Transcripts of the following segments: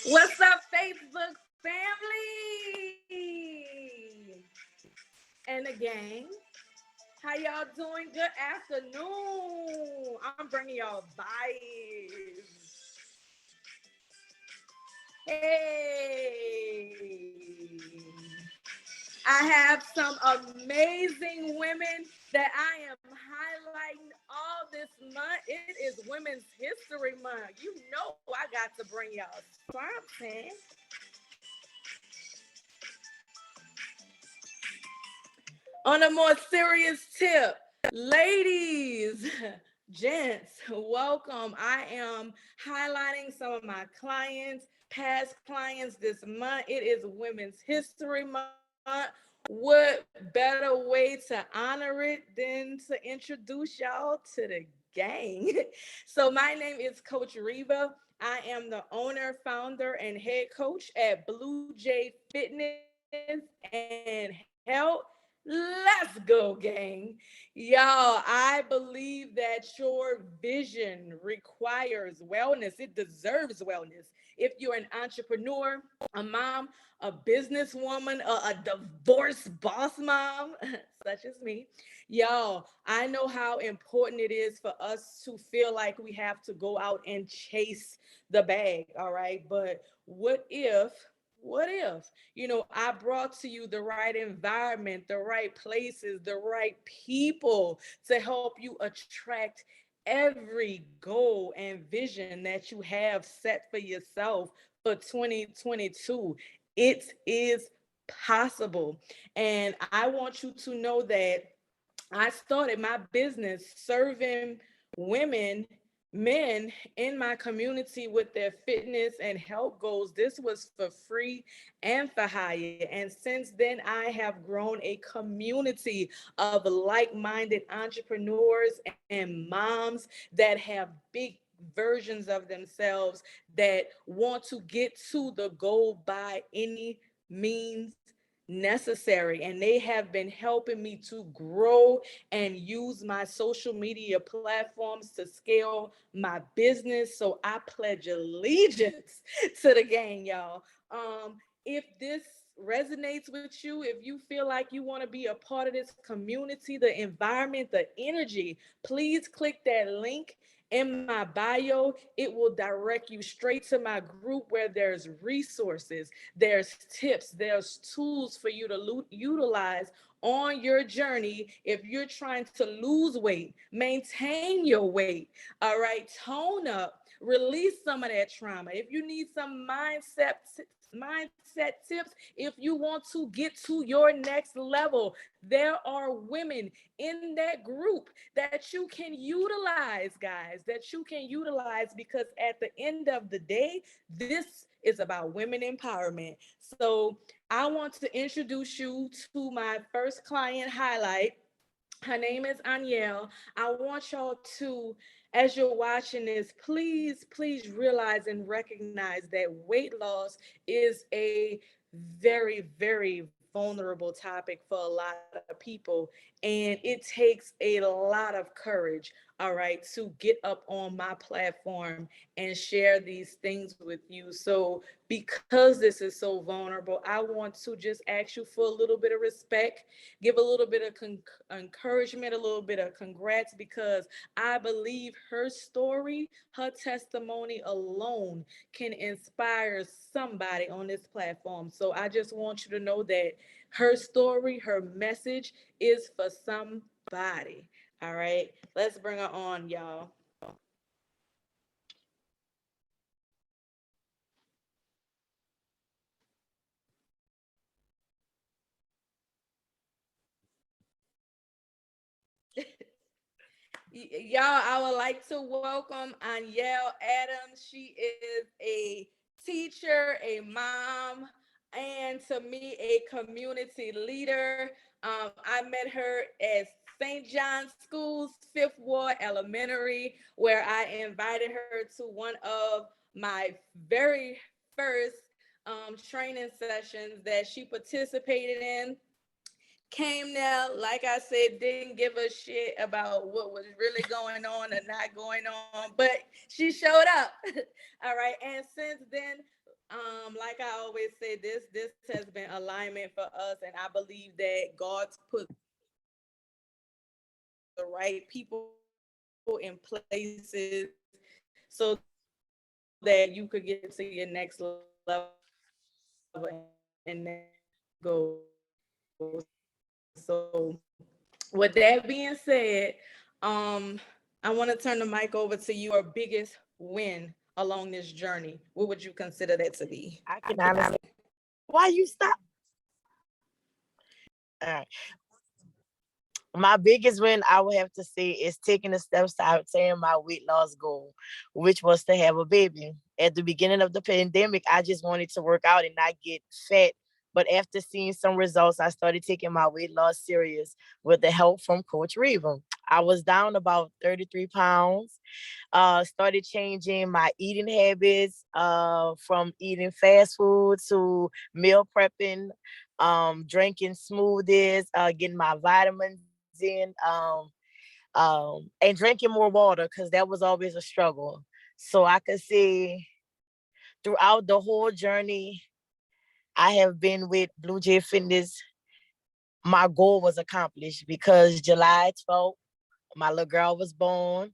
What's up, Facebook family? And the gang. How y'all doing? Good afternoon. I'm bringing y'all vibes. Hey. I have some amazing women that I am highlighting all this month. It is Women's History Month. You know I got to bring y'all something. On a more serious tip, ladies, gents, welcome. I am highlighting some of my clients, past clients this month. It is Women's History Month. What better way to honor it than to introduce y'all to the gang? So, my name is Coach Reva. I am the owner, founder, and head coach at Blue Jay Fitness and Health. Let's go, gang. Y'all, I believe that your vision requires wellness. It deserves wellness. If you're an entrepreneur, a mom, a businesswoman, a divorced boss mom, such as me, y'all, I know how important it is for us to feel like we have to go out and chase the bag, all right? But what if I brought to you the right environment, the right places, the right people to help you attract every goal and vision that you have set for yourself for 2022? It is possible. And I want you to know that I started my business serving women, men in my community with their fitness and health goals. This was for free and for hire. And since then, I have grown a community of like minded entrepreneurs and moms that have big versions of themselves that want to get to the goal by any means necessary. And they have been helping me to grow and use my social media platforms to scale my business. So I pledge allegiance to the gang, y'all. If this resonates with you, if you feel like you want to be a part of this community, the environment, the energy, please click that link in my bio. It will direct you straight to my group where there's resources, there's tips, there's tools for you to utilize on your journey. If you're trying to lose weight, maintain your weight, all right, tone up, release some of that trauma. If you need some mindset tips, if you want to get to your next level, there are women in that group that you can utilize, guys, that you can utilize, because at the end of the day, this is about women empowerment. So I want to introduce you to my first client highlight. Her name is Anyaiellle. I want y'all to, as you're watching this, please realize and recognize that weight loss is a very vulnerable topic for a lot of people. And it takes a lot of courage, all right, to get up on my platform and share these things with you. So, because this is so vulnerable, I want to just ask you for a little bit of respect, give a little bit of encouragement, a little bit of congrats, because I believe her story, her testimony alone can inspire somebody on this platform. So I just want you to know that her story, her message is for somebody. All right, let's bring her on, y'all. Y'all, I would like to welcome Anyaiellle Adams. She is a teacher, a mom, and to me, a community leader. I met her at St. John's School's Fifth Ward Elementary, where I invited her to one of my very first training sessions that she participated in. came there, like I said, didn't give a shit about what was really going on or not going on, but she showed up. All right. And since then, like I always say, this has been alignment for us, and I believe that God's put the right people in places so that you could get to your next level and then go. So with that being said, I want to turn the mic over to you. Your biggest win along this journey. What would you consider that to be? I can honestly, why you stop? All right. My biggest win, I would have to say, is taking the steps to obtain my weight loss goal, which was to have a baby. At the beginning of the pandemic, I just wanted to work out and not get fat. But after seeing some results, I started taking my weight loss serious with the help from Coach Reva. I was down about 33 pounds, started changing my eating habits, from eating fast food to meal prepping, drinking smoothies, getting my vitamins in, and drinking more water because that was always a struggle. So I could say throughout the whole journey I have been with Blue Jay Fitness, my goal was accomplished because July 12th, my little girl was born,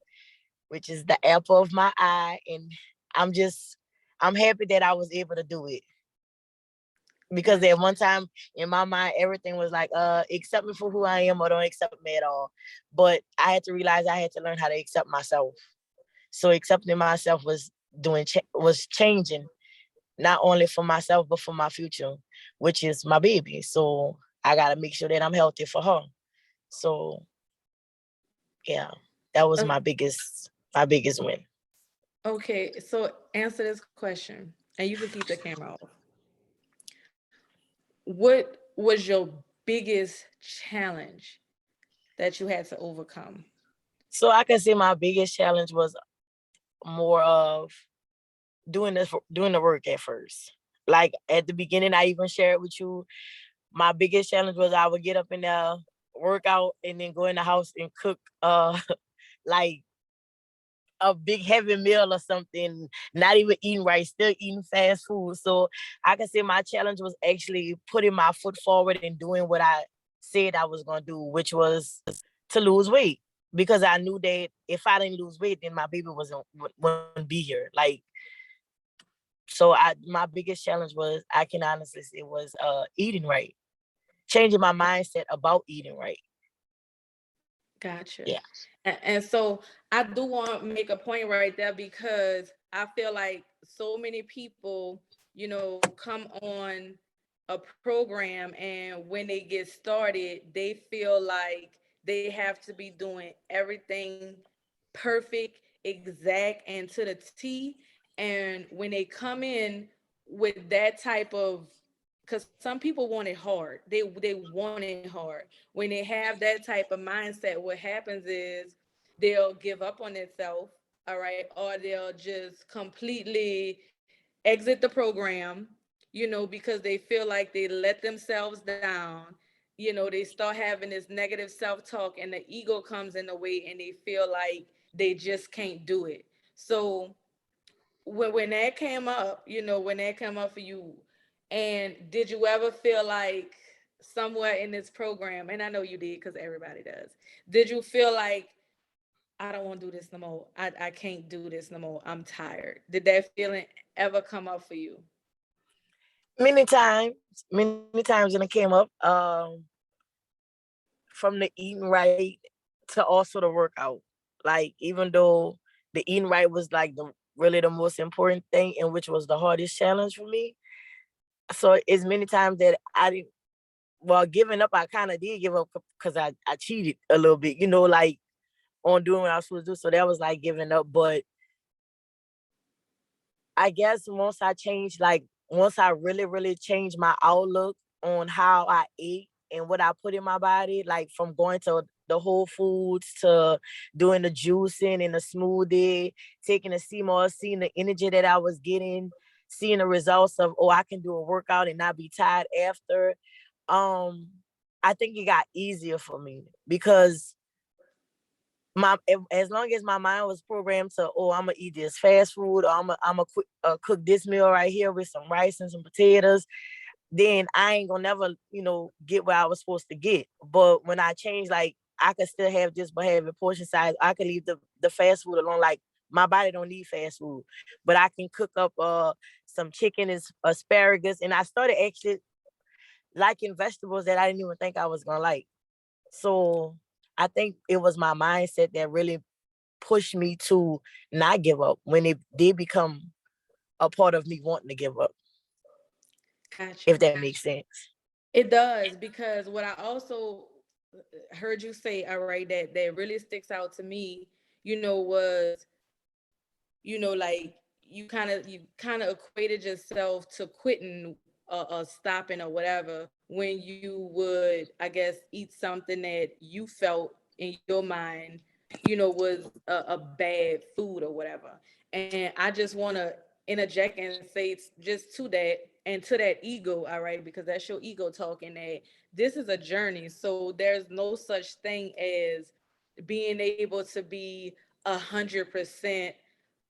which is the apple of my eye. And I'm just, I'm happy that I was able to do it. Because at one Gotcha. time in my mind, everything was like, accept me for who I am or don't accept me at all. But I had to realize I had to learn how to accept myself. So accepting myself was was changing, not only for myself but for my future, which is my baby. So I gotta make sure that I'm healthy for her. So yeah, that was my biggest win. Okay, so answer this question, and you can keep the camera off. What was your biggest challenge that you had to overcome? So I can say my biggest challenge was more of doing the work at first. Like at the beginning, I even shared with you, my biggest challenge was I would get up in the workout and then go in the house and cook like a big heavy meal or something, not even eating right, still eating fast food. So I can say my challenge was actually putting my foot forward and doing what I said I was gonna do, which was to lose weight. Because I knew that if I didn't lose weight, then my baby wouldn't be here. Like, so my biggest challenge was, I can honestly say, was eating right, changing my mindset about eating right. Gotcha. Yeah. And so I do want to make a point right there because I feel like so many people, come on a program, and when they get started, they feel like they have to be doing everything perfect, exact, and to the T. And when they come in with that type of, because some people want it hard, they want it hard. When they have that type of mindset, what happens is they'll give up on themselves, all right, or they'll just completely exit the program, because they feel like they let themselves down. They start having this negative self-talk, and the ego comes in the way, and they feel like they just can't do it. So when that came up, when that came up for you, and did you ever feel like somewhere in this program, and I know you did because everybody does, did you feel like I don't want to do this no more? I can't do this no more. I'm tired. Did that feeling ever come up for you? Many times when it came up, from the eating right to also the workout. Like, even though the eating right was like the really the most important thing, and which was the hardest challenge for me. So it's many times that I didn't, well, giving up, I kind of did give up because I cheated a little bit, like on doing what I was supposed to do. So that was like giving up. But I guess once I really, really changed my outlook on how I ate and what I put in my body, like from going to the Whole Foods to doing the juicing and the smoothie, taking the CMOS, seeing the energy that I was getting, seeing the results of, oh, I can do a workout and not be tired after. Um, I think it got easier for me because as long as my mind was programmed to, oh, I'm gonna eat this fast food, or I'm gonna cook this meal right here with some rice and some potatoes, then I ain't gonna never, get what I was supposed to get. But when I changed, like, I could still have this, but have a portion size. I could leave the fast food alone. Like, my body don't need fast food, but I can cook up some chicken and asparagus. And I started actually liking vegetables that I didn't even think I was gonna like. So I think it was my mindset that really pushed me to not give up when it did become a part of me wanting to give up, Got if you. that makes sense. It does, because what I also heard you say, all right, that really sticks out to me, was, like, you kind of equated yourself to quitting, stopping or whatever, when you would, I guess, eat something that you felt in your mind, was a bad food or whatever. And I just want to interject and say, just to that, and to that ego, all right, because that's your ego talking, that this is a journey. So there's no such thing as being able to be 100%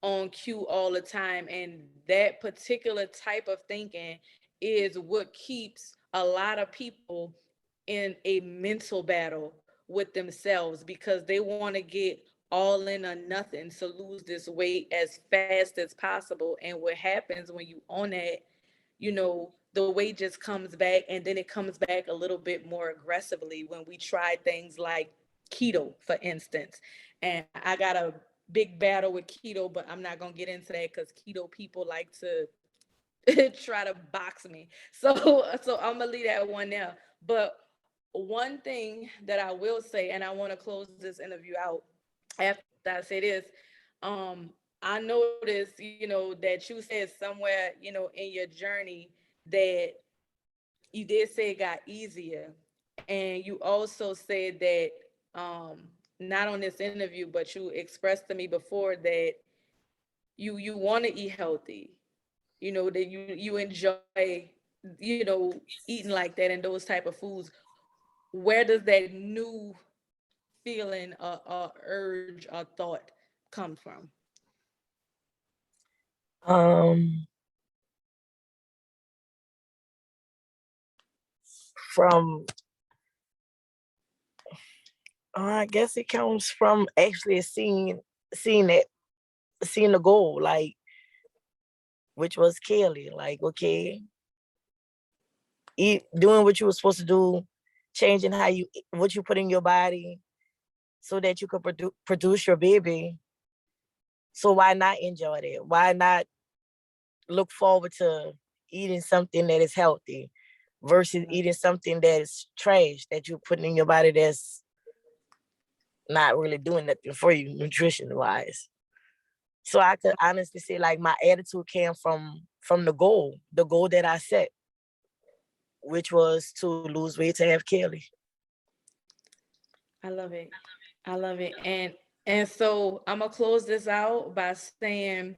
on cue all the time. And that particular type of thinking is what keeps a lot of people in a mental battle with themselves, because they want to get all in or nothing to lose this weight as fast as possible. And what happens when you own that, the weight just comes back, and then it comes back a little bit more aggressively when we try things like keto, for instance. And I got a big battle with keto, but I'm not gonna get into that because keto people like to try to box me. So I'm gonna leave that one there. But one thing that I will say, and I want to close this interview out after I say this, I noticed, that you said somewhere, in your journey, that you did say it got easier. And you also said that, not on this interview, but you expressed to me before that you want to eat healthy, that you enjoy, eating like that and those type of foods. Where does that new feeling, or urge or thought come from? Um, from I guess it comes from actually seeing it, seeing the goal, like, which was Kelly. Like, okay, doing what you were supposed to do, changing what you put in your body so that you could produce your baby. So why not enjoy it? Why not look forward to eating something that is healthy versus eating something that is trash that you're putting in your body that's not really doing nothing for you nutrition wise. So I could honestly say, like, my attitude came from the goal that I set, which was to lose weight to have Kelly. I love it. I love it. And so I'm gonna close this out by saying,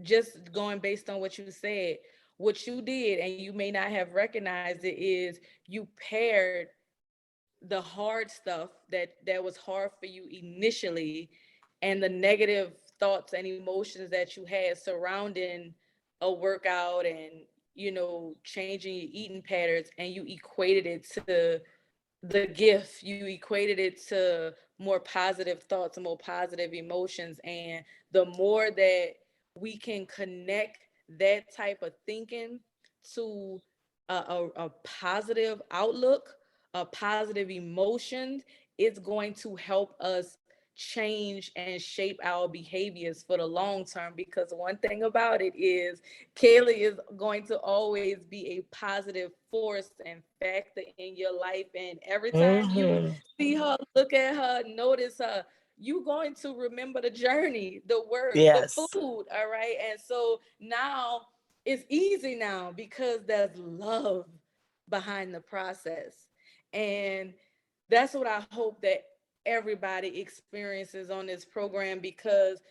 just going based on what you said, what you did, and you may not have recognized it, is you paired the hard stuff that was hard for you initially, and the negative thoughts and emotions that you had surrounding a workout, and changing your eating patterns, and you equated it to the gift. You equated it to more positive thoughts and more positive emotions. And the more that we can connect that type of thinking to a positive outlook, a positive emotion, it's going to help us change and shape our behaviors for the long term. Because one thing about it is, Kaylee is going to always be a positive force and factor in your life. And every time you Mm-hmm. see her, look at her, notice her, you going to remember the journey, the work, the Yes. food. All right. And so now it's easy now because there's love behind the process. And that's what I hope that everybody experiences on this program, because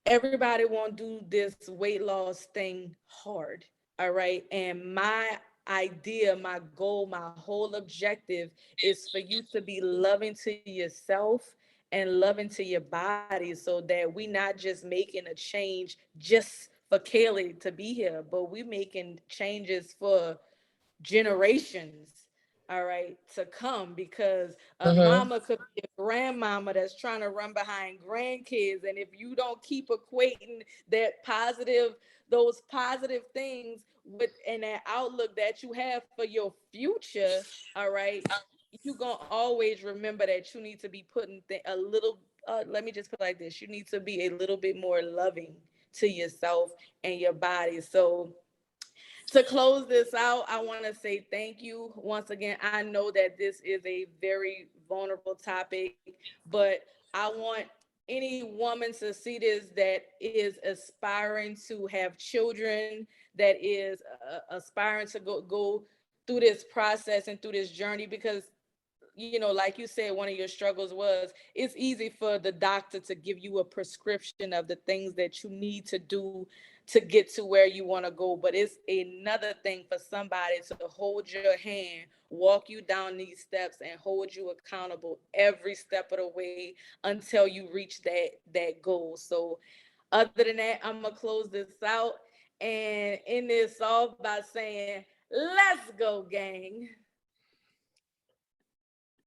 everybody won't do this weight loss thing hard. All right. And my idea, my goal, my whole objective is for you to be loving to yourself and loving to your body, so that we not just making a change just for Kaylee to be here, but we making changes for generations, all right, to come, because a Mm-hmm. mama could be a grandmama that's trying to run behind grandkids, and if you don't keep equating those positive things with and that outlook that you have for your future, all right, you gonna always remember that you need to be putting a little let me just put it like this: you need to be a little bit more loving to yourself and your body. So to close this out, I want to say thank you once again. I know that this is a very vulnerable topic, but I want any woman to see this that is aspiring to have children, that is aspiring to go through this process and through this journey, because like you said, one of your struggles was it's easy for the doctor to give you a prescription of the things that you need to do to get to where you want to go. But it's another thing for somebody to hold your hand, walk you down these steps, and hold you accountable every step of the way until you reach that goal. So, other than that, I'm gonna close this out and end this off by saying, "Let's go, gang."